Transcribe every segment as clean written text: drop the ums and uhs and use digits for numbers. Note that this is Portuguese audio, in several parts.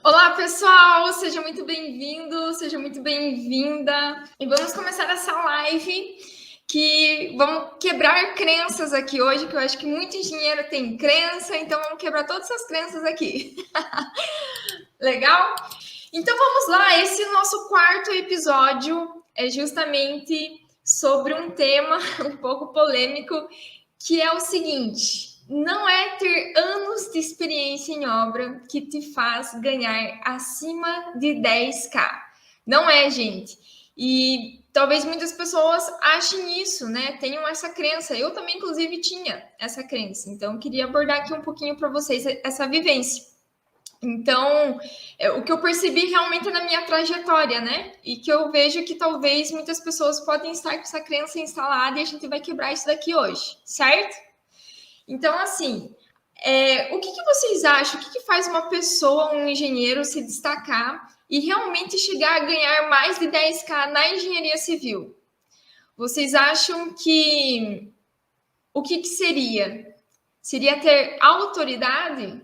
Olá, pessoal! Seja muito bem-vindo, seja muito bem-vinda. E vamos começar essa live que vamos quebrar crenças aqui hoje, que eu acho que muito engenheiro tem crença, então vamos quebrar todas essas crenças aqui. Legal? Então vamos lá, esse nosso quarto episódio é justamente sobre um tema um pouco polêmico, que é o seguinte: não é ter anos de experiência em obra que te faz ganhar acima de 10k. Não é, gente. E talvez muitas pessoas achem isso, né? Tenham essa crença. Eu também, inclusive, tinha essa crença. Então, eu queria abordar aqui um pouquinho para vocês essa vivência. Então, o que eu percebi realmente na minha trajetória, né? E que eu vejo que talvez muitas pessoas podem estar com essa crença instalada e a gente vai quebrar isso daqui hoje, certo? Então, assim, o que vocês acham? O que faz uma pessoa, um engenheiro, se destacar e realmente chegar a ganhar mais de 10k na engenharia civil? Vocês acham que o que seria? Seria ter autoridade?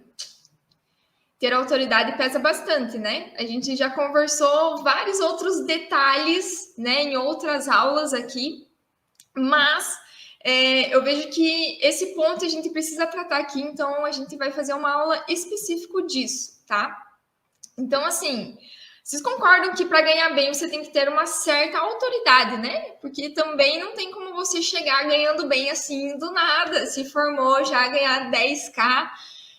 Ter autoridade pesa bastante, né? A gente já conversou vários outros detalhes, né, em outras aulas aqui, mas eu vejo que esse ponto a gente precisa tratar aqui, então a gente vai fazer uma aula específica disso, tá? Então, assim, vocês concordam que para ganhar bem você tem que ter uma certa autoridade, né? Porque também não tem como você chegar ganhando bem assim do nada, se formou já ganhar 10k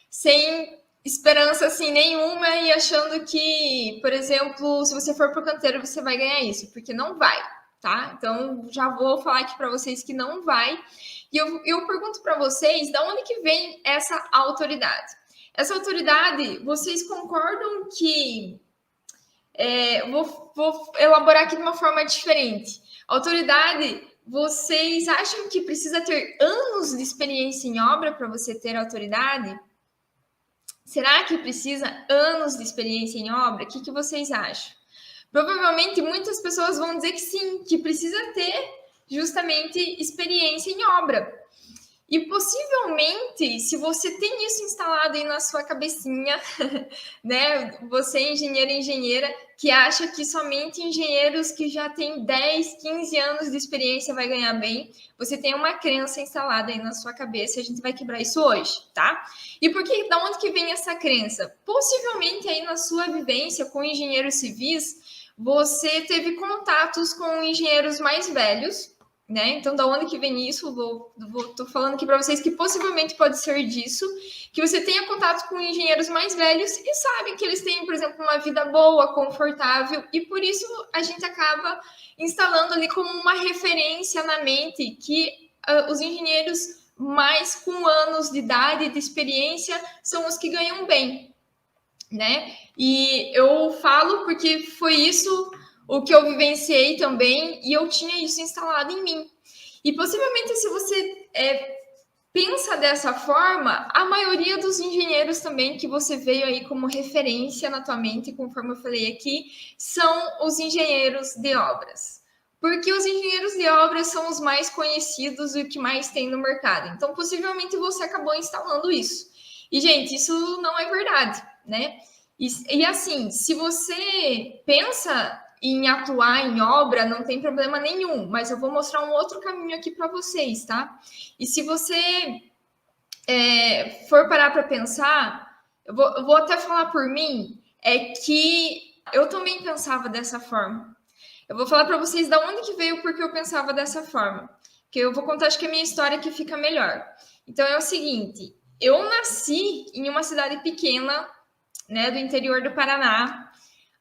sem esperança assim nenhuma e achando que, por exemplo, se você for pro canteiro você vai ganhar isso, porque não vai, tá? Então já vou falar aqui para vocês que não vai. E eu pergunto para vocês, da onde que vem essa autoridade? Essa autoridade, vocês concordam que vou elaborar aqui de uma forma diferente. Autoridade, vocês acham que precisa ter anos de experiência em obra para você ter autoridade? Será que precisa anos de experiência em obra? O que vocês acham? Provavelmente muitas pessoas vão dizer que sim, que precisa ter justamente experiência em obra. E possivelmente, se você tem isso instalado aí na sua cabecinha, né? Você é engenheiro e engenheira que acha que somente engenheiros que já têm 10, 15 anos de experiência vai ganhar bem, você tem uma crença instalada aí na sua cabeça e a gente vai quebrar isso hoje, tá? E por que, da onde que vem essa crença? Possivelmente aí na sua vivência com engenheiros civis, você teve contatos com engenheiros mais velhos, né? Então, da onde que vem isso? Tô falando aqui para vocês que possivelmente pode ser disso, que você tenha contato com engenheiros mais velhos e sabe que eles têm, por exemplo, uma vida boa, confortável, e por isso a gente acaba instalando ali como uma referência na mente que os engenheiros mais com anos de idade e de experiência são os que ganham bem, né? E eu falo porque foi isso o que eu vivenciei também, e eu tinha isso instalado em mim. E possivelmente, se você pensa dessa forma, a maioria dos engenheiros também que você veio aí como referência na tua mente, conforme eu falei aqui, são os engenheiros de obras. Porque os engenheiros de obras são os mais conhecidos e o que mais tem no mercado. Então, possivelmente, você acabou instalando isso. E, gente, isso não é verdade, né? E assim, se você pensa em atuar em obra, não tem problema nenhum, mas eu vou mostrar um outro caminho aqui para vocês, tá? E se você for parar para pensar, eu vou até falar por mim, é que eu também pensava dessa forma. Eu vou falar para vocês da onde que veio porque eu pensava dessa forma. Que eu vou contar, acho que a minha história que fica melhor. Então é o seguinte, eu nasci em uma cidade pequena, né, do interior do Paraná.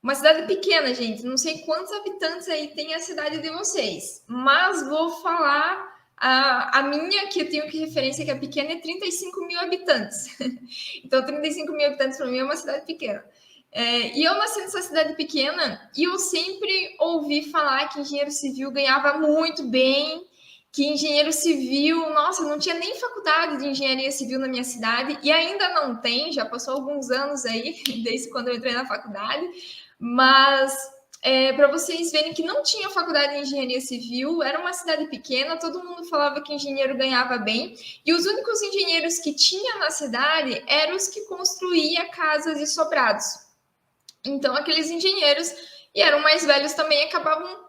Uma cidade pequena, gente. Não sei quantos habitantes aí tem a cidade de vocês, mas vou falar a minha, que eu tenho que referência que é pequena, é 35 mil habitantes. Então, 35 mil habitantes para mim é uma cidade pequena. E eu nasci nessa cidade pequena e eu sempre ouvi falar que engenheiro civil ganhava muito bem, que engenheiro civil, nossa, não tinha nem faculdade de engenharia civil na minha cidade, e ainda não tem, já passou alguns anos aí, desde quando eu entrei na faculdade, mas para vocês verem que não tinha faculdade de engenharia civil, era uma cidade pequena, todo mundo falava que engenheiro ganhava bem, e os únicos engenheiros que tinha na cidade eram os que construíam casas e sobrados. Então, aqueles engenheiros, e eram mais velhos também, acabavam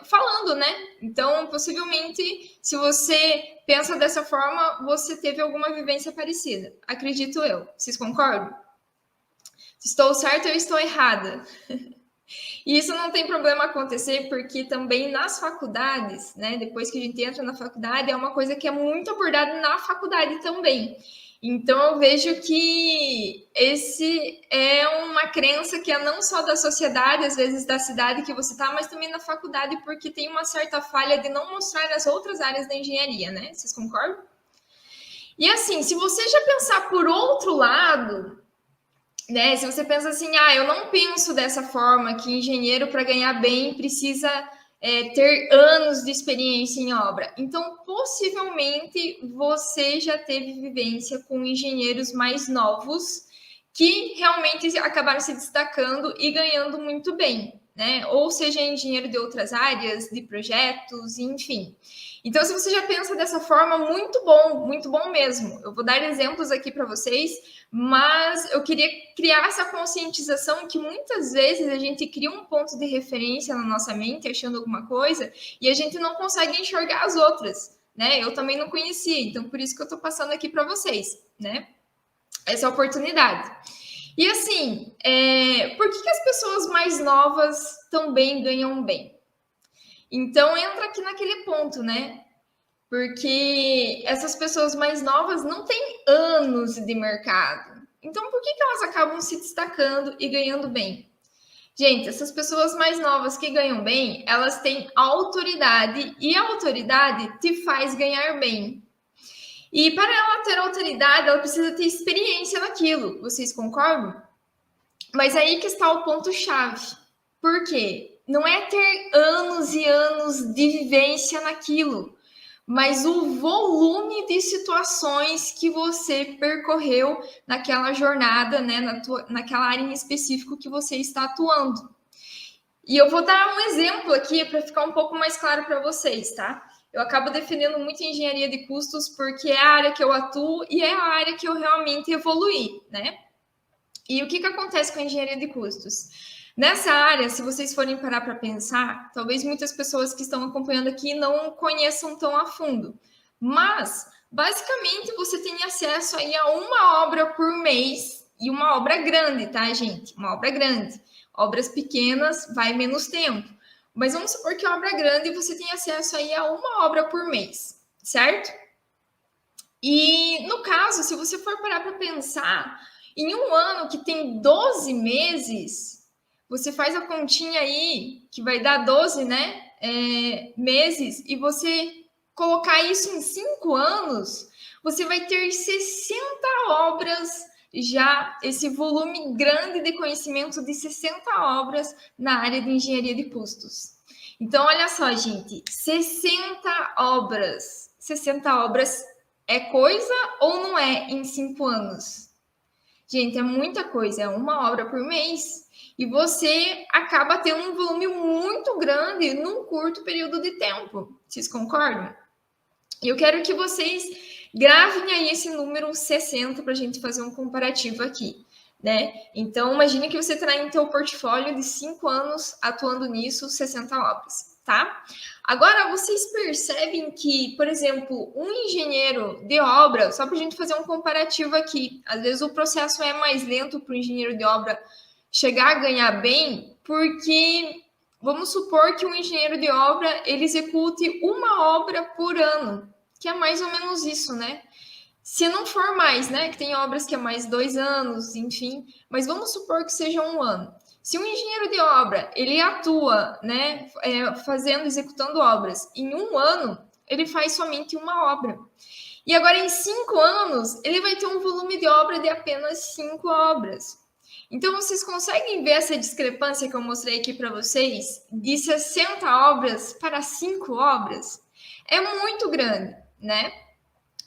falando, né? Então, possivelmente, se você pensa dessa forma, você teve alguma vivência parecida. Acredito eu. Vocês concordam? Estou certa ou estou errada? E isso não tem problema acontecer, porque também nas faculdades, né? Depois que a gente entra na faculdade, é uma coisa que é muito abordada na faculdade também. Então eu vejo que esse é uma crença que é não só da sociedade, às vezes da cidade que você está, mas também na faculdade, porque tem uma certa falha de não mostrar nas outras áreas da engenharia, né? Vocês concordam? E assim, se você já pensar por outro lado, né? Se você pensa assim, eu não penso dessa forma, que engenheiro para ganhar bem precisa ter anos de experiência em obra. Então, possivelmente você já teve vivência com engenheiros mais novos que realmente acabaram se destacando e ganhando muito bem, né? Ou seja, engenheiro de outras áreas, de projetos, enfim. Então, se você já pensa dessa forma, muito bom mesmo. Eu vou dar exemplos aqui para vocês, mas eu queria criar essa conscientização que muitas vezes a gente cria um ponto de referência na nossa mente, achando alguma coisa, e a gente não consegue enxergar as outras, né? Eu também não conhecia, então por isso que eu estou passando aqui para vocês, né? Essa oportunidade. E assim, por que as pessoas mais novas também ganham bem? Então entra aqui naquele ponto, né? Porque essas pessoas mais novas não têm anos de mercado. Então, por que elas acabam se destacando e ganhando bem? Gente, essas pessoas mais novas que ganham bem, elas têm autoridade e a autoridade te faz ganhar bem. E para ela ter autoridade, ela precisa ter experiência naquilo. Vocês concordam? Mas aí que está o ponto-chave. Por quê? Não é ter anos e anos de vivência naquilo, mas o volume de situações que você percorreu naquela jornada, né, naquela área em específico que você está atuando. E eu vou dar um exemplo aqui para ficar um pouco mais claro para vocês, tá? Eu acabo defendendo muito engenharia de custos porque é a área que eu atuo e é a área que eu realmente evoluí, né? E o que acontece com a engenharia de custos? Nessa área, se vocês forem parar para pensar, talvez muitas pessoas que estão acompanhando aqui não conheçam tão a fundo, mas basicamente você tem acesso aí a uma obra por mês e uma obra grande, tá, gente? Uma obra grande. Obras pequenas vai menos tempo, mas vamos supor que obra grande você tem acesso aí a uma obra por mês, certo? E no caso, se você for parar para pensar, em um ano que tem 12 meses, você faz a continha aí, que vai dar 12, né? Meses, e você colocar isso em 5 anos, você vai ter 60 obras já, esse volume grande de conhecimento de 60 obras na área de engenharia de custos. Então, olha só, gente, 60 obras. 60 obras é coisa ou não é em 5 anos? Gente, é muita coisa, é uma obra por mês. E você acaba tendo um volume muito grande num curto período de tempo. Vocês concordam? Eu quero que vocês gravem aí esse número 60 para a gente fazer um comparativo aqui, né? Então, imagine que você terá em seu portfólio de 5 anos atuando nisso, 60 obras, tá? Agora, vocês percebem que, por exemplo, um engenheiro de obra, só para a gente fazer um comparativo aqui, às vezes o processo é mais lento para o engenheiro de obra chegar a ganhar bem, porque vamos supor que um engenheiro de obra ele execute uma obra por ano, que é mais ou menos isso, né? Se não for mais, né? Que tem obras que é mais 2 anos, enfim, mas vamos supor que seja um ano. Se um engenheiro de obra ele atua, né, executando obras em um ano, ele faz somente uma obra. E agora em 5 anos ele vai ter um volume de obra de apenas 5 obras. Então vocês conseguem ver essa discrepância que eu mostrei aqui para vocês de 60 obras para 5 obras? É muito grande, né?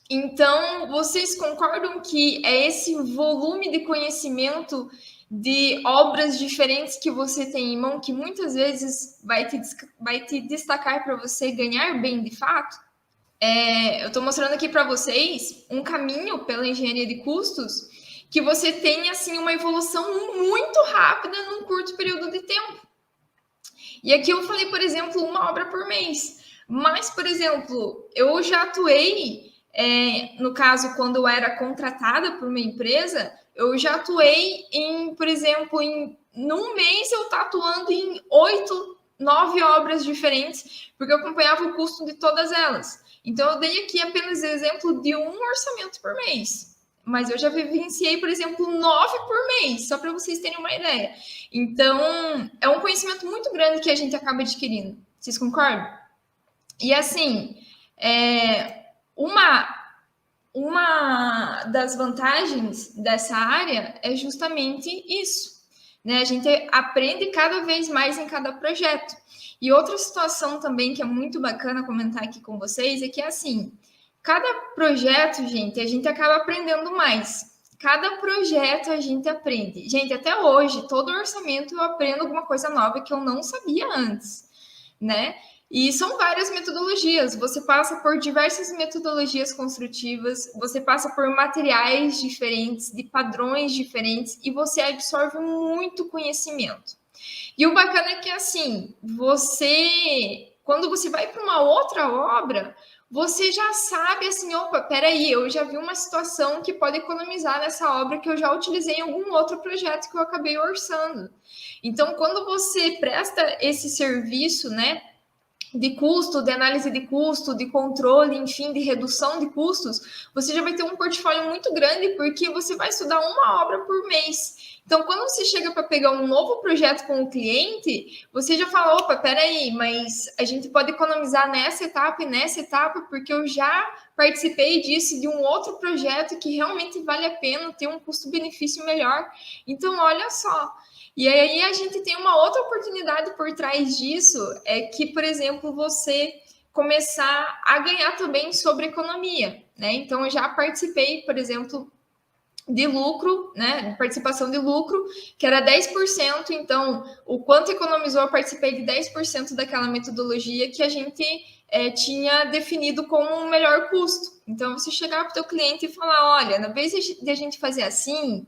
Então, vocês concordam que é esse volume de conhecimento de obras diferentes que você tem em mão que muitas vezes vai te destacar para você ganhar bem de fato? Eu estou mostrando aqui para vocês um caminho pela engenharia de custos que você tem assim uma evolução muito rápida num curto período de tempo. E aqui eu falei, por exemplo, uma obra por mês. Mas, por exemplo, eu já atuei, no caso, quando eu era contratada por uma empresa, eu já atuei em, por exemplo, num mês eu estou atuando em 8, 9 obras diferentes, porque eu acompanhava o custo de todas elas. Então, eu dei aqui apenas exemplo de um orçamento por mês. Mas eu já vivenciei, por exemplo, 9 por mês, só para vocês terem uma ideia. Então, é um conhecimento muito grande que a gente acaba adquirindo. Vocês concordam? E assim, uma das vantagens dessa área é justamente isso, né? A gente aprende cada vez mais em cada projeto. E outra situação também que é muito bacana comentar aqui com vocês é que, assim, cada projeto, gente, a gente acaba aprendendo mais. Cada projeto a gente aprende. Gente, até hoje, todo orçamento eu aprendo alguma coisa nova que eu não sabia antes, né? E são várias metodologias. Você passa por diversas metodologias construtivas, você passa por materiais diferentes, de padrões diferentes, e você absorve muito conhecimento. E o bacana é que, assim, quando você vai para uma outra obra, você já sabe, assim, opa, peraí, eu já vi uma situação que pode economizar nessa obra que eu já utilizei em algum outro projeto que eu acabei orçando. Então, quando você presta esse serviço, né, de custo, de análise de custo, de controle, enfim, de redução de custos, você já vai ter um portfólio muito grande, porque você vai estudar uma obra por mês. Então, quando você chega para pegar um novo projeto com o cliente, você já fala, opa, peraí, mas a gente pode economizar nessa etapa e nessa etapa, porque eu já participei disso, de um outro projeto que realmente vale a pena ter um custo-benefício melhor. Então, olha só, e aí a gente tem uma outra oportunidade por trás disso, é que, por exemplo, você começar a ganhar também sobre economia, né? Então, eu já participei, por exemplo, de lucro, né? De participação de lucro, que era 10%. Então, o quanto economizou, eu participei de 10% daquela metodologia que a gente tinha definido como o melhor custo. Então, você chegar para o teu cliente e falar, olha, na vez de a gente fazer assim,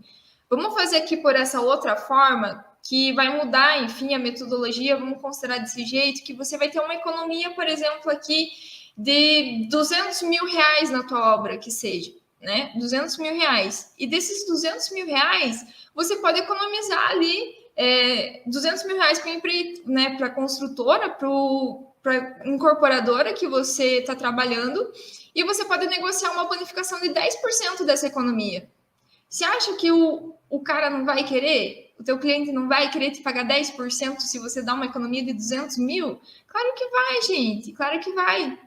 vamos fazer aqui por essa outra forma, que vai mudar, enfim, a metodologia, vamos considerar desse jeito, que você vai ter uma economia, por exemplo, aqui de 200 mil reais na tua obra, que seja, né? 200 mil reais. E desses 200 mil reais, você pode economizar ali 200 mil reais para a construtora, para a incorporadora que você está trabalhando, e você pode negociar uma bonificação de 10% dessa economia. Você acha que o cara não vai querer? O teu cliente não vai querer te pagar 10% se você dá uma economia de 200 mil? Claro que vai, gente. Claro que vai.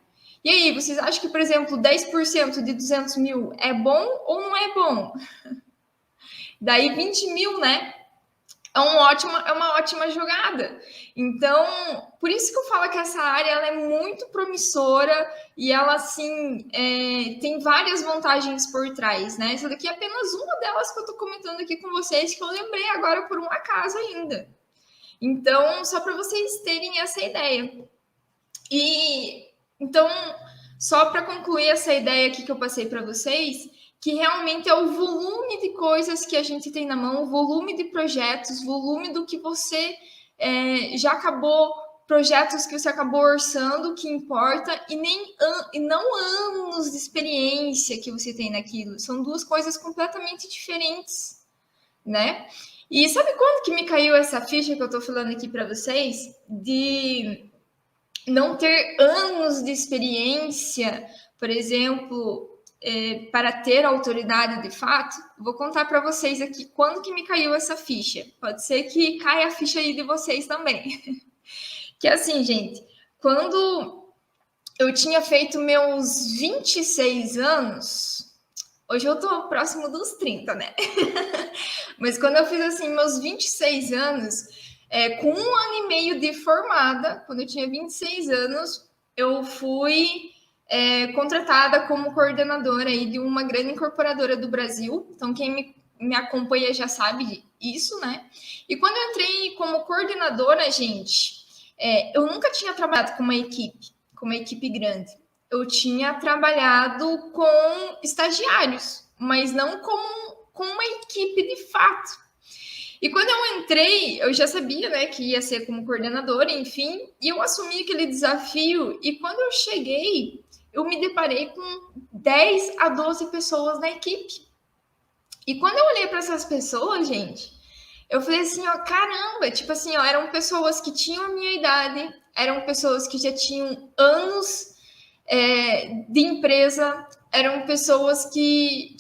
E aí, vocês acham que, por exemplo, 10% de 200 mil é bom ou não é bom? Daí 20 mil, né? É uma ótima jogada. Então, por isso que eu falo que essa área ela é muito promissora e ela, assim, tem várias vantagens por trás, né? Essa daqui é apenas uma delas que eu estou comentando aqui com vocês, que eu lembrei agora por um acaso ainda. Então, só para vocês terem essa ideia. E, então, só para concluir essa ideia aqui que eu passei para vocês, que realmente é o volume de coisas que a gente tem na mão, o volume de projetos, volume do que você já acabou, projetos que você acabou orçando, que importa, e não anos de experiência que você tem naquilo. São duas coisas completamente diferentes, né? E sabe quando que me caiu essa ficha que eu estou falando aqui para vocês? De não ter anos de experiência, por exemplo, para ter autoridade de fato. Vou contar para vocês aqui quando que me caiu essa ficha. Pode ser que caia a ficha aí de vocês também. Que é assim, gente, quando eu tinha feito meus 26 anos, hoje eu tô próximo dos 30, né? Mas quando eu fiz assim meus 26 anos, com 1 ano e meio de formada, quando eu tinha 26 anos, eu fui contratada como coordenadora aí de uma grande incorporadora do Brasil. Então, quem me acompanha já sabe isso, né? E quando eu entrei como coordenadora, gente, eu nunca tinha trabalhado com uma equipe grande. Eu tinha trabalhado com estagiários, mas não com uma equipe de fato. E quando eu entrei, eu já sabia, né, que ia ser como coordenadora, enfim, e eu assumi aquele desafio. E quando eu cheguei, eu me deparei com 10 a 12 pessoas na equipe. E quando eu olhei para essas pessoas, gente, eu falei assim, ó, caramba, tipo assim, ó, eram pessoas que tinham a minha idade, eram pessoas que já tinham anos de empresa, eram pessoas que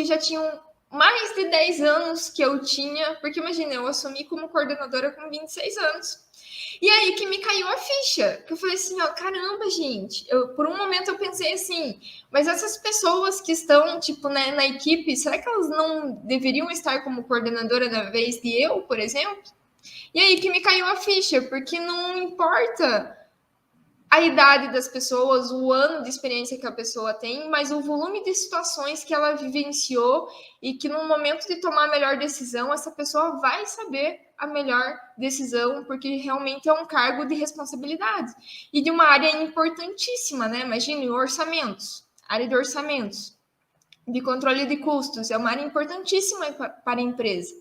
já tinham mais de 10 anos que eu tinha, porque imagina, eu assumi como coordenadora com 26 anos. E aí que me caiu a ficha, que eu falei assim, ó, caramba, gente, por um momento eu pensei assim, mas essas pessoas que estão, tipo, né, na equipe, será que elas não deveriam estar como coordenadora da vez de eu, por exemplo? E aí que me caiu a ficha, porque não importa a idade das pessoas, o ano de experiência que a pessoa tem, mas o volume de situações que ela vivenciou e que no momento de tomar a melhor decisão, essa pessoa vai saber a melhor decisão, porque realmente é um cargo de responsabilidade e de uma área importantíssima, né? Imagine orçamentos, área de orçamentos, de controle de custos, é uma área importantíssima para a empresa.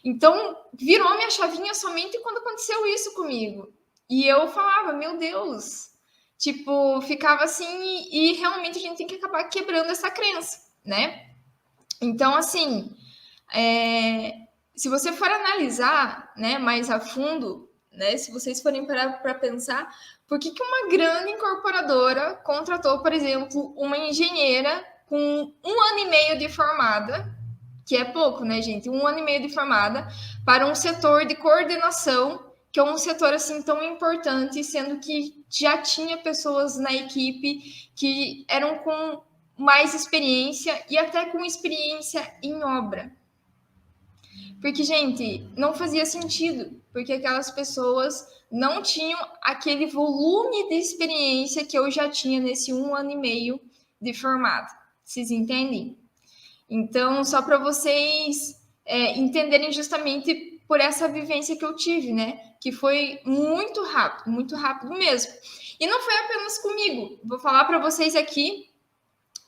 Então, virou minha chavinha somente quando aconteceu isso comigo. E eu falava, meu Deus, tipo, ficava assim, e realmente a gente tem que acabar quebrando essa crença, né? Então, assim, se você for analisar, né, mais a fundo, né, se vocês forem parar para pensar, por que uma grande incorporadora contratou, por exemplo, uma engenheira com 1 ano e meio de formada, que é pouco, né, gente? 1 ano e meio de formada, para um setor de coordenação, que é um setor assim tão importante, sendo que já tinha pessoas na equipe que eram com mais experiência e até com experiência em obra. Porque, gente, não fazia sentido, porque aquelas pessoas não tinham aquele volume de experiência que eu já tinha nesse 1 ano e meio de formado. Vocês entendem? Então, só para vocês entenderem justamente por essa vivência que eu tive, né? Que foi muito rápido mesmo. E não foi apenas comigo. Vou falar para vocês aqui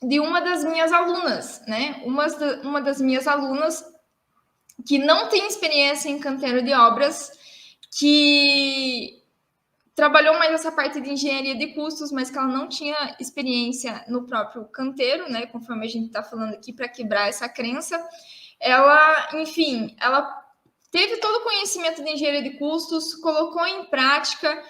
de uma das minhas alunas, né? Uma das minhas alunas que não tem experiência em canteiro de obras, que trabalhou mais essa parte de engenharia de custos, mas que ela não tinha experiência no próprio canteiro, né? Conforme a gente está falando aqui, para quebrar essa crença. Ela, enfim, ela teve todo o conhecimento de engenharia de custos, colocou em prática,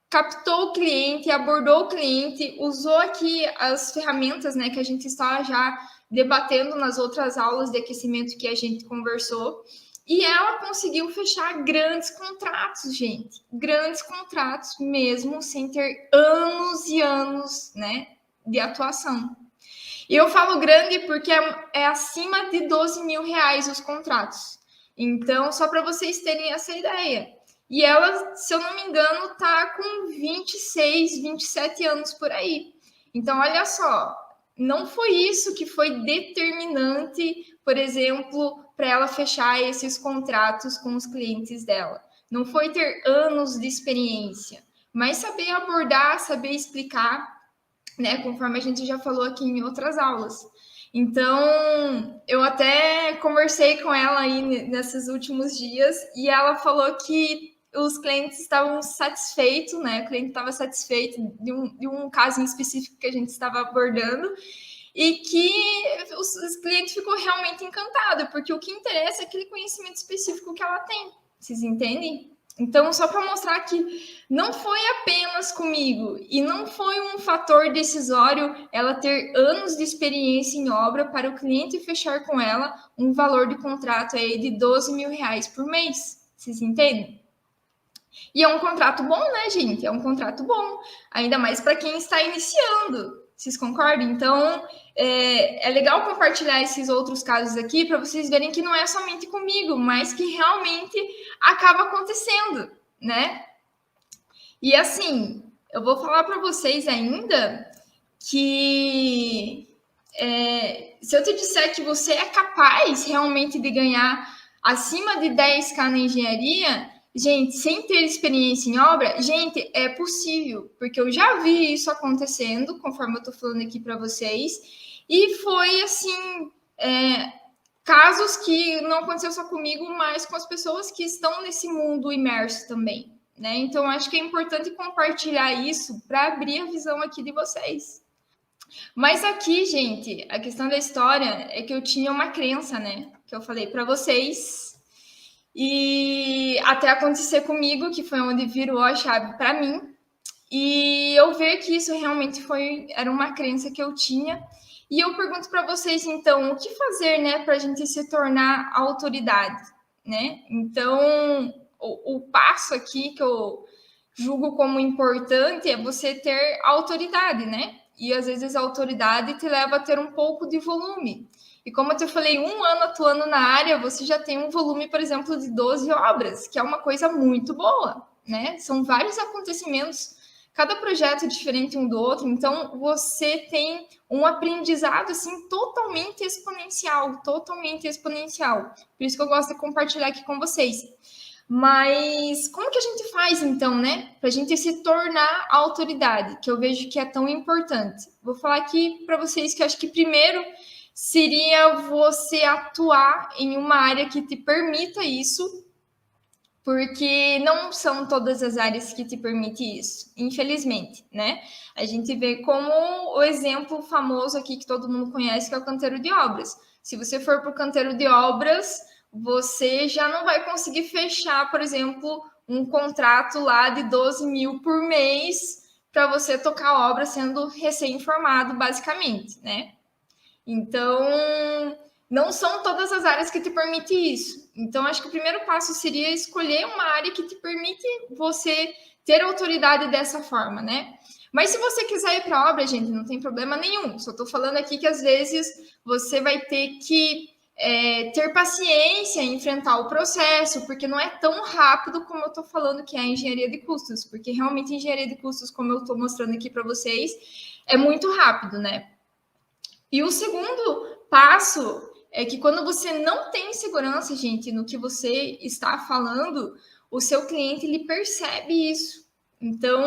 captou o cliente, abordou o cliente, usou aqui as ferramentas, né, que a gente está já debatendo nas outras aulas de aquecimento que a gente conversou. E ela conseguiu fechar grandes contratos, gente. Grandes contratos mesmo, sem ter anos e anos, né, de atuação. E eu falo grande porque é acima de 12 mil reais os contratos. Então, só para vocês terem essa ideia. E ela, se eu não me engano, tá com 26, 27 anos por aí. Então, olha só, não foi isso que foi determinante, por exemplo, para ela fechar esses contratos com os clientes dela. Não foi ter anos de experiência, mas saber abordar, saber explicar, né, conforme a gente já falou aqui em outras aulas. Então, eu até conversei com ela aí nesses últimos dias e ela falou que os clientes estavam satisfeitos, né? O cliente estava satisfeito de um caso em específico que a gente estava abordando e que os clientes ficou realmente encantado, porque o que interessa é aquele conhecimento específico que ela tem. Vocês entendem? Então, só para mostrar que não foi apenas comigo e não foi um fator decisório ela ter anos de experiência em obra para o cliente fechar com ela um valor de contrato aí de 12 mil reais por mês. Vocês entendem? E é um contrato bom, né, gente? É um contrato bom, ainda mais para quem está iniciando. Vocês concordam? Então, é legal compartilhar esses outros casos aqui para vocês verem que não é somente comigo, mas que realmente acaba acontecendo, né? E assim, eu vou falar para vocês ainda que se eu te disser que você é capaz realmente de ganhar acima de 10K na engenharia, gente, sem ter experiência em obra, gente, é possível, porque eu já vi isso acontecendo, conforme eu tô falando aqui para vocês, e foi assim, casos que não aconteceu só comigo, mas com as pessoas que estão nesse mundo imerso também, né? Então, acho que é importante compartilhar isso para abrir a visão aqui de vocês. Mas aqui, gente, a questão da história é que eu tinha uma crença, né? Que eu falei para vocês. E até acontecer comigo, que foi onde virou a chave para mim. E eu ver que isso realmente era uma crença que eu tinha. E eu pergunto para vocês, então, o que fazer, né, para a gente se tornar autoridade, né? Então, o passo aqui que eu julgo como importante é você ter autoridade, né? E às vezes a autoridade te leva a ter um pouco de volume. E como eu te falei, 1 ano atuando na área, você já tem um volume, por exemplo, de 12 obras, que é uma coisa muito boa, né? São vários acontecimentos, cada projeto é diferente um do outro, então você tem um aprendizado assim totalmente exponencial, totalmente exponencial. Por isso que eu gosto de compartilhar aqui com vocês. Mas como que a gente faz então, né, para a gente se tornar a autoridade, que eu vejo que é tão importante? Vou falar aqui para vocês que eu acho que primeiro seria você atuar em uma área que te permita isso, porque não são todas as áreas que te permitem isso, infelizmente, né? A gente vê como o exemplo famoso aqui que todo mundo conhece, que é o canteiro de obras. Se você for para o canteiro de obras, você já não vai conseguir fechar, por exemplo, um contrato lá de 12 mil por mês para você tocar a obra sendo recém-formado, basicamente, né? Então, não são todas as áreas que te permitem isso. Então, acho que o primeiro passo seria escolher uma área que te permite você ter autoridade dessa forma, né? Mas se você quiser ir para a obra, gente, não tem problema nenhum. Só estou falando aqui que às vezes você vai ter que ter paciência em enfrentar o processo, porque não é tão rápido como eu estou falando que é a engenharia de custos, porque realmente a engenharia de custos, como eu estou mostrando aqui para vocês, é muito rápido, né? E o segundo passo é que quando você não tem segurança, gente, no que você está falando, o seu cliente ele percebe isso. Então,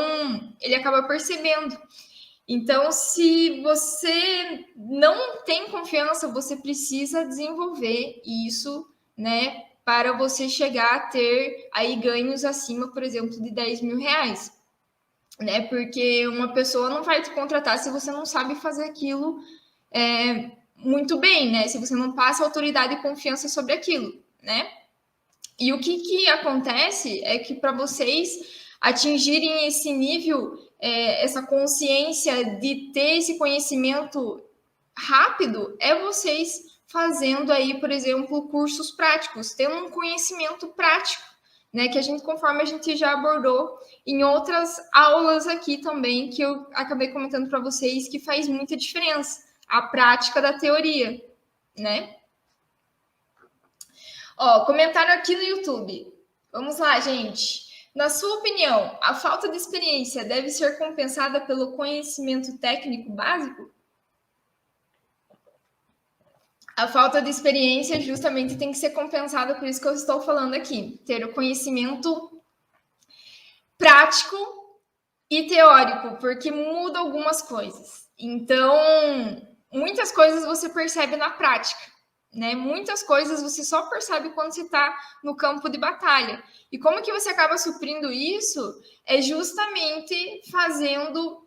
ele acaba percebendo. Então, se você não tem confiança, você precisa desenvolver isso, né, para você chegar a ter aí ganhos acima, por exemplo, de 10 mil reais, né? Porque uma pessoa não vai te contratar se você não sabe fazer aquilo muito bem, né? Se você não passa autoridade e confiança sobre aquilo, né? E o que acontece é que para vocês atingirem esse nível, essa consciência de ter esse conhecimento rápido, é vocês fazendo aí, por exemplo, cursos práticos, tendo um conhecimento prático, né? Que a gente, conforme a gente já abordou em outras aulas aqui também, que eu acabei comentando para vocês, que faz muita diferença a prática da teoria, né? Ó, comentário aqui no YouTube. Vamos lá, gente. Na sua opinião, a falta de experiência deve ser compensada pelo conhecimento técnico básico? A falta de experiência justamente tem que ser compensada, por isso que eu estou falando aqui. Ter o conhecimento prático e teórico, porque muda algumas coisas. Então, muitas coisas você percebe na prática, né? Muitas coisas você só percebe quando você está no campo de batalha. E como que você acaba suprindo isso? É justamente fazendo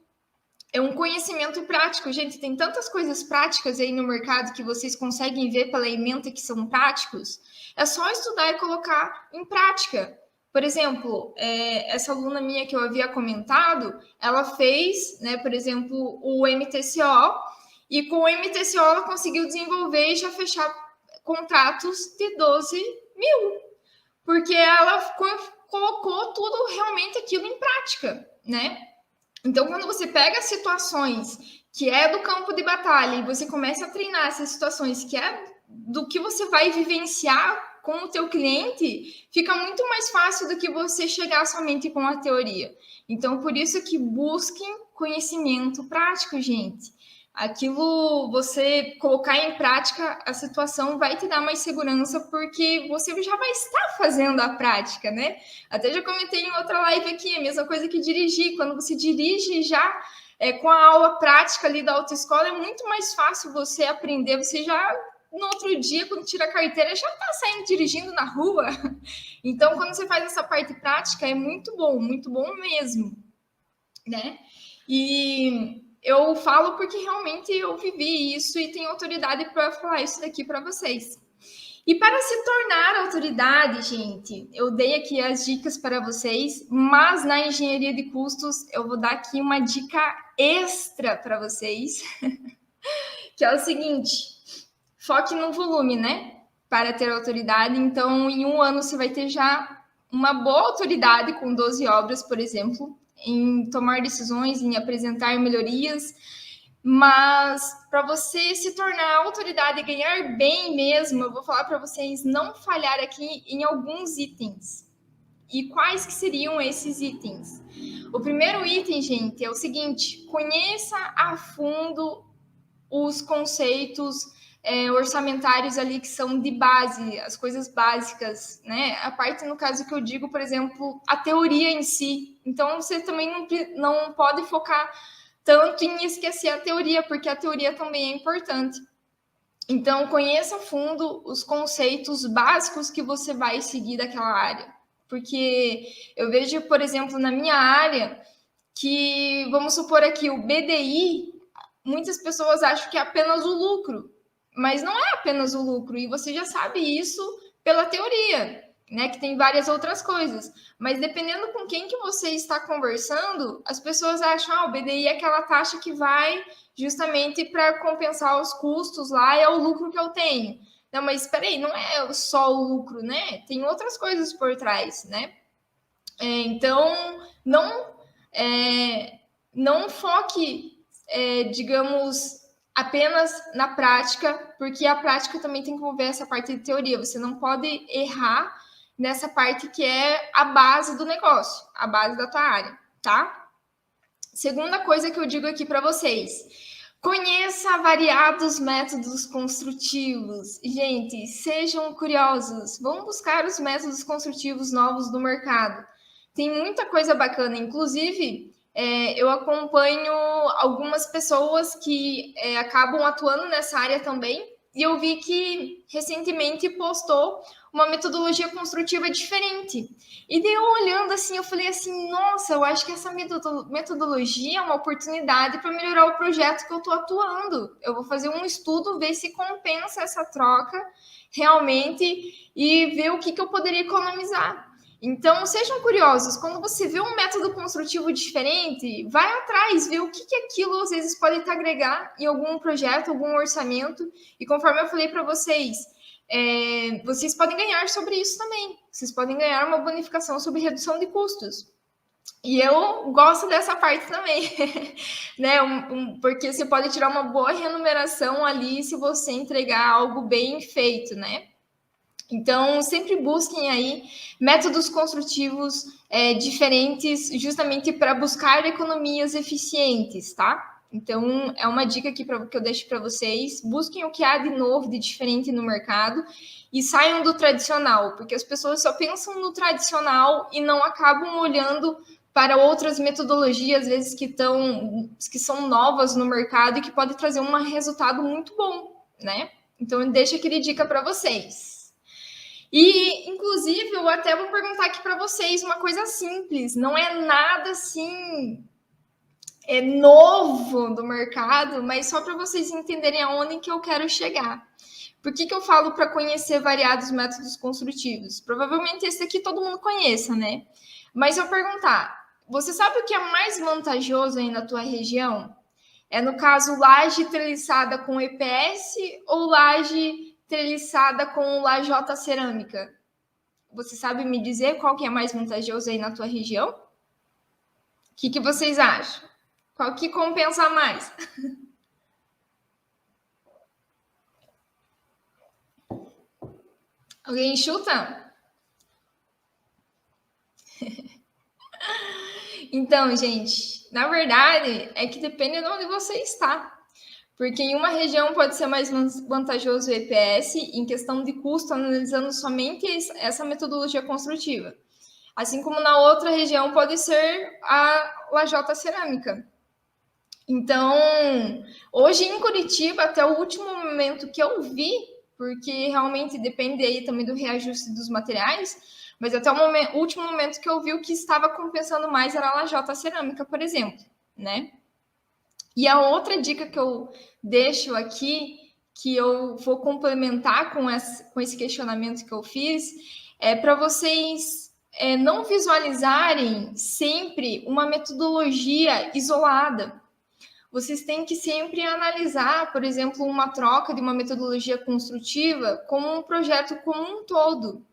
um conhecimento prático. Gente, tem tantas coisas práticas aí no mercado que vocês conseguem ver pela ementa que são práticos. É só estudar e colocar em prática. Por exemplo, essa aluna minha que eu havia comentado, ela fez, né, por exemplo, o MTCO, e com o MTCO ela conseguiu desenvolver e já fechar contratos de 12 mil, porque ela colocou tudo realmente aquilo em prática, né? Então, quando você pega situações que é do campo de batalha e você começa a treinar essas situações que é do que você vai vivenciar com o teu cliente, fica muito mais fácil do que você chegar somente com a teoria. Então, por isso que busquem conhecimento prático, gente. Aquilo, você colocar em prática a situação vai te dar mais segurança, porque você já vai estar fazendo a prática, né? Até já comentei em outra live aqui, a mesma coisa que dirigir. Quando você dirige já com a aula prática ali da autoescola, é muito mais fácil você aprender, você já no outro dia, quando tira a carteira, já está saindo dirigindo na rua. Então, quando você faz essa parte prática, é muito bom mesmo, né? E eu falo porque realmente eu vivi isso e tenho autoridade para falar isso daqui para vocês. E para se tornar autoridade, gente, eu dei aqui as dicas para vocês, mas na engenharia de custos eu vou dar aqui uma dica extra para vocês, que é o seguinte: foque no volume, né? Para ter autoridade. Então, em um ano, você vai ter já uma boa autoridade com 12 obras, por exemplo, em tomar decisões, em apresentar melhorias. Mas para você se tornar autoridade e ganhar bem mesmo, eu vou falar para vocês não falhar aqui em alguns itens. E quais que seriam esses itens? O primeiro item, gente, é o seguinte: conheça a fundo os conceitos orçamentários ali que são de base, as coisas básicas, né? A parte, no caso, que eu digo, por exemplo, a teoria em si. Então, você também não pode focar tanto em esquecer a teoria, porque a teoria também é importante. Então, conheça a fundo os conceitos básicos que você vai seguir daquela área. Porque eu vejo, por exemplo, na minha área, que, vamos supor aqui, o BDI, muitas pessoas acham que é apenas o lucro, mas não é apenas o lucro, e você já sabe isso pela teoria, né? Que tem várias outras coisas. Mas dependendo com quem que você está conversando, as pessoas acham, o BDI é aquela taxa que vai justamente para compensar os custos lá, é o lucro que eu tenho. Não, mas espera aí, não é só o lucro, né? Tem outras coisas por trás, né? Então, não foque, digamos, apenas na prática, porque a prática também tem que envolver essa parte de teoria. Você não pode errar nessa parte que é a base do negócio, a base da tua área, tá? Segunda coisa que eu digo aqui para vocês: conheça variados métodos construtivos. Gente, sejam curiosos, vão buscar os métodos construtivos novos do mercado. Tem muita coisa bacana, inclusive eu acompanho algumas pessoas que acabam atuando nessa área também, e eu vi que recentemente postou uma metodologia construtiva diferente. E daí eu olhando assim, eu falei assim, nossa, eu acho que essa metodologia é uma oportunidade para melhorar o projeto que eu estou atuando. Eu vou fazer um estudo, ver se compensa essa troca realmente e ver o que eu poderia economizar. Então, sejam curiosos. Quando você vê um método construtivo diferente, vai atrás, vê o que aquilo às vezes pode te agregar em algum projeto, algum orçamento. E conforme eu falei para vocês, vocês podem ganhar sobre isso também. Vocês podem ganhar uma bonificação sobre redução de custos. E eu gosto dessa parte também, né? Porque você pode tirar uma boa remuneração ali se você entregar algo bem feito, né? Então, sempre busquem aí métodos construtivos diferentes, justamente para buscar economias eficientes, tá? Então, é uma dica aqui que eu deixo para vocês. Busquem o que há de novo, de diferente no mercado e saiam do tradicional, porque as pessoas só pensam no tradicional e não acabam olhando para outras metodologias, às vezes, que são novas no mercado e que podem trazer um resultado muito bom, né? Então, deixo aquele dica para vocês. E, inclusive, eu até vou perguntar aqui para vocês uma coisa simples, não é nada assim novo do mercado, mas só para vocês entenderem aonde que eu quero chegar. Por que eu falo para conhecer variados métodos construtivos? Provavelmente esse aqui todo mundo conheça, né? Mas eu vou perguntar, você sabe o que é mais vantajoso aí na tua região? É, no caso, laje treliçada com EPS ou laje treliçada com lajota cerâmica? Você sabe me dizer qual que é mais vantajoso aí na tua região? O que vocês acham? Qual que compensa mais? Alguém chuta? Então, gente, na verdade, é que depende de onde você está. Porque em uma região pode ser mais vantajoso o EPS em questão de custo, analisando somente essa metodologia construtiva. Assim como na outra região pode ser a lajota cerâmica. Então, hoje em Curitiba, até o último momento que eu vi, porque realmente depende aí também do reajuste dos materiais, mas até o último momento que eu vi o que estava compensando mais era a lajota cerâmica, por exemplo, né? E a outra dica que eu deixo aqui, que eu vou complementar com esse questionamento que eu fiz, é para vocês não visualizarem sempre uma metodologia isolada. Vocês têm que sempre analisar, por exemplo, uma troca de uma metodologia construtiva como um projeto como um todo.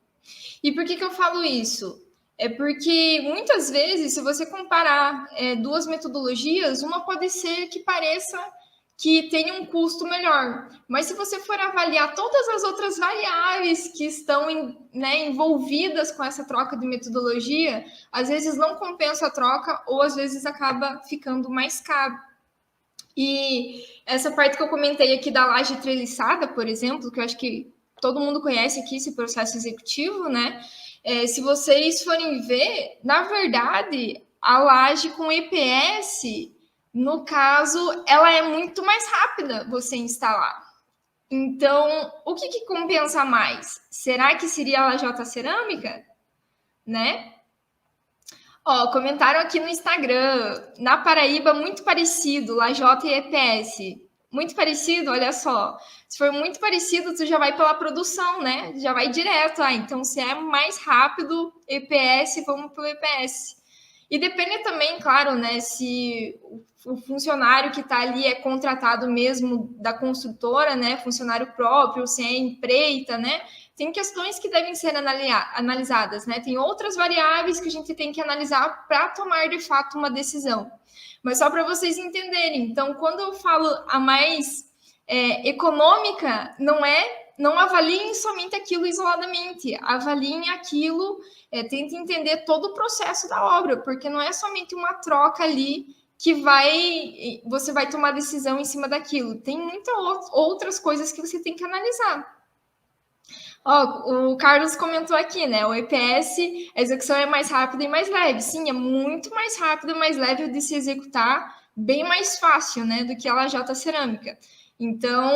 E por que eu falo isso? É porque muitas vezes, se você comparar duas metodologias, uma pode ser que pareça que tenha um custo melhor, mas se você for avaliar todas as outras variáveis que estão envolvidas com essa troca de metodologia, às vezes não compensa a troca ou às vezes acaba ficando mais caro. E essa parte que eu comentei aqui da laje treliçada, por exemplo, que eu acho que todo mundo conhece aqui esse processo executivo, né? Se vocês forem ver, na verdade, a laje com EPS, no caso, ela é muito mais rápida você instalar. Então, o que compensa mais? Será que seria a lajota cerâmica? Né? Ó, comentaram aqui no Instagram, na Paraíba, muito parecido, lajota e EPS. Muito parecido, olha só. Se for muito parecido, tu já vai pela produção, né? Já vai direto. Então, se é mais rápido, EPS, vamos pelo EPS. E depende também, claro, né? Se o funcionário que está ali é contratado mesmo da construtora, né? Funcionário próprio, se é empreita, né? Tem questões que devem ser analisadas, né? Tem outras variáveis que a gente tem que analisar para tomar de fato uma decisão. Mas só para vocês entenderem, então, quando eu falo a mais econômica, não avaliem somente aquilo isoladamente, avaliem aquilo, tentem entender todo o processo da obra, porque não é somente uma troca ali que você vai tomar decisão em cima daquilo. Tem muitas outras coisas que você tem que analisar. Ó, o Carlos comentou aqui, né? O EPS, a execução é mais rápida e mais leve. Sim, é muito mais rápido e mais leve de se executar, bem mais fácil, né? Do que a lajota cerâmica. Então,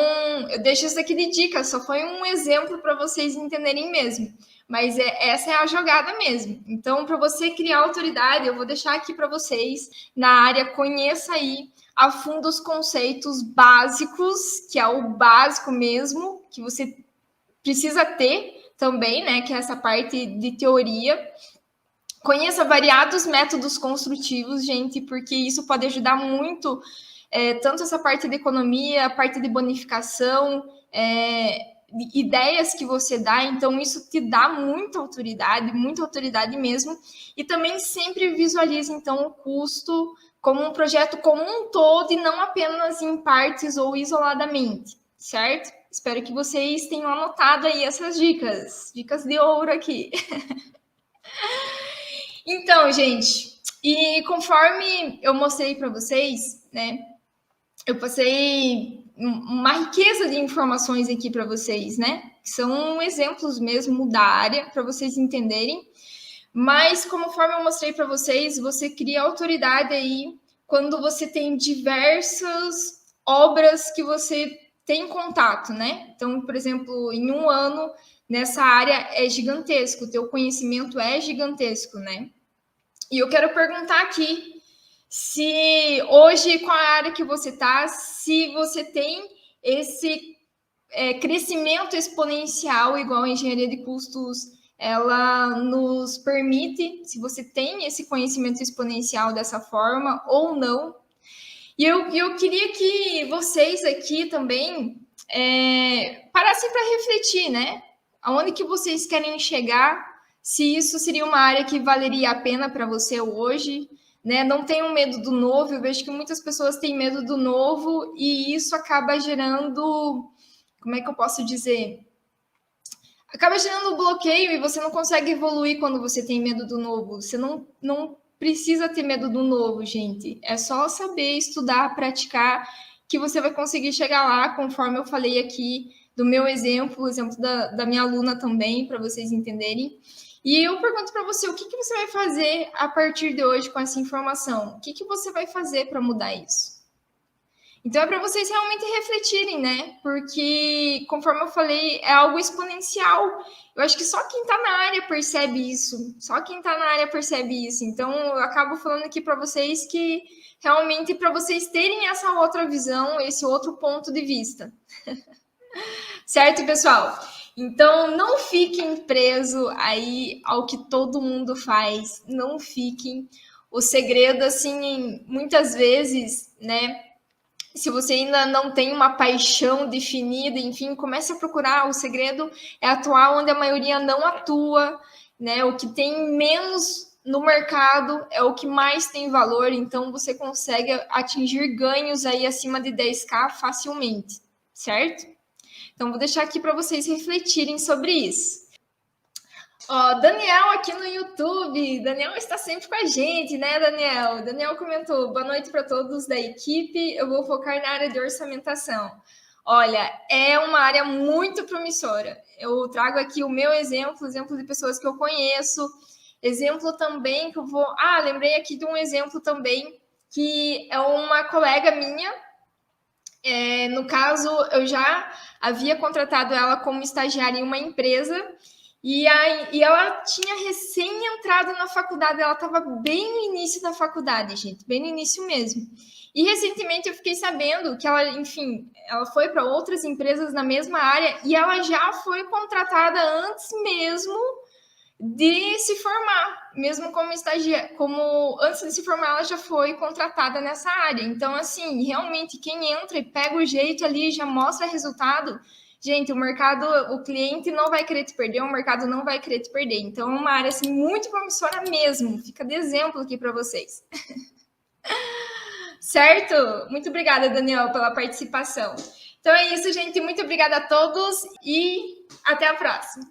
eu deixo isso aqui de dica, só foi um exemplo para vocês entenderem mesmo. Mas essa é a jogada mesmo. Então, para você criar autoridade, eu vou deixar aqui para vocês na área, conheça aí a fundo os conceitos básicos, que é o básico mesmo, que você precisa ter também, né, que é essa parte de teoria. Conheça variados métodos construtivos, gente, porque isso pode ajudar muito, tanto essa parte de economia, a parte de bonificação, ideias que você dá, então isso te dá muita autoridade mesmo, e também sempre visualize, então, o custo como um projeto como um todo e não apenas em partes ou isoladamente, certo? Espero que vocês tenham anotado aí essas dicas de ouro aqui. Então, gente, e conforme eu mostrei para vocês, né, eu passei uma riqueza de informações aqui para vocês, né, que são exemplos mesmo da área para vocês entenderem. Mas, conforme eu mostrei para vocês, você cria autoridade aí quando você tem diversas obras que você tem contato, né? Então, por exemplo, em um ano, nessa área é gigantesco, o teu conhecimento é gigantesco, né? E eu quero perguntar aqui, se hoje, qual a área que você está, se você tem esse crescimento exponencial, igual a engenharia de custos, ela nos permite, se você tem esse conhecimento exponencial dessa forma ou não. E eu queria que vocês aqui também parassem para refletir, né? Aonde que vocês querem chegar, se isso seria uma área que valeria a pena para você hoje, né? Não tenham medo do novo, eu vejo que muitas pessoas têm medo do novo e isso acaba gerando, como é que eu posso dizer? Acaba gerando um bloqueio e você não consegue evoluir quando você tem medo do novo. Você não precisa ter medo do novo, gente. É só saber estudar, praticar, que você vai conseguir chegar lá, conforme eu falei aqui do meu exemplo, o exemplo da minha aluna também, para vocês entenderem. E eu pergunto para você, o que você vai fazer a partir de hoje com essa informação? O que você vai fazer para mudar isso? Então é para vocês realmente refletirem, né? Porque, conforme eu falei, é algo exponencial. Eu acho que só quem está na área percebe isso. Só quem está na área percebe isso. Então eu acabo falando aqui para vocês que realmente para vocês terem essa outra visão, esse outro ponto de vista. Certo, pessoal? Então, não fiquem presos aí ao que todo mundo faz. Não fiquem. O segredo, assim, muitas vezes, né? Se você ainda não tem uma paixão definida, enfim, comece a procurar. O segredo é atuar onde a maioria não atua, né? O que tem menos no mercado é o que mais tem valor, então você consegue atingir ganhos aí acima de 10K facilmente, certo? Então, vou deixar aqui para vocês refletirem sobre isso. Ó, Daniel aqui no YouTube. Daniel está sempre com a gente, né, Daniel? Daniel comentou: boa noite para todos da equipe. Eu vou focar na área de orçamentação. Olha, é uma área muito promissora. Eu trago aqui o meu exemplo de pessoas que eu conheço, exemplo também que eu vou. Ah, lembrei aqui de um exemplo também que é uma colega minha. No caso, eu já havia contratado ela como estagiária em uma empresa e ela tinha recém entrado na faculdade, ela estava bem no início da faculdade, gente, bem no início mesmo. E recentemente eu fiquei sabendo que ela, enfim, ela foi para outras empresas na mesma área e ela já foi contratada antes mesmo de se formar, mesmo como estagiária, como antes de se formar, ela já foi contratada nessa área. Então, assim, realmente, quem entra e pega o jeito ali, já mostra resultado, gente, o mercado, o cliente não vai querer te perder, o mercado não vai querer te perder. Então, é uma área assim, muito promissora mesmo. Fica de exemplo aqui para vocês. Certo? Muito obrigada, Daniel, pela participação. Então é isso, gente. Muito obrigada a todos e até a próxima.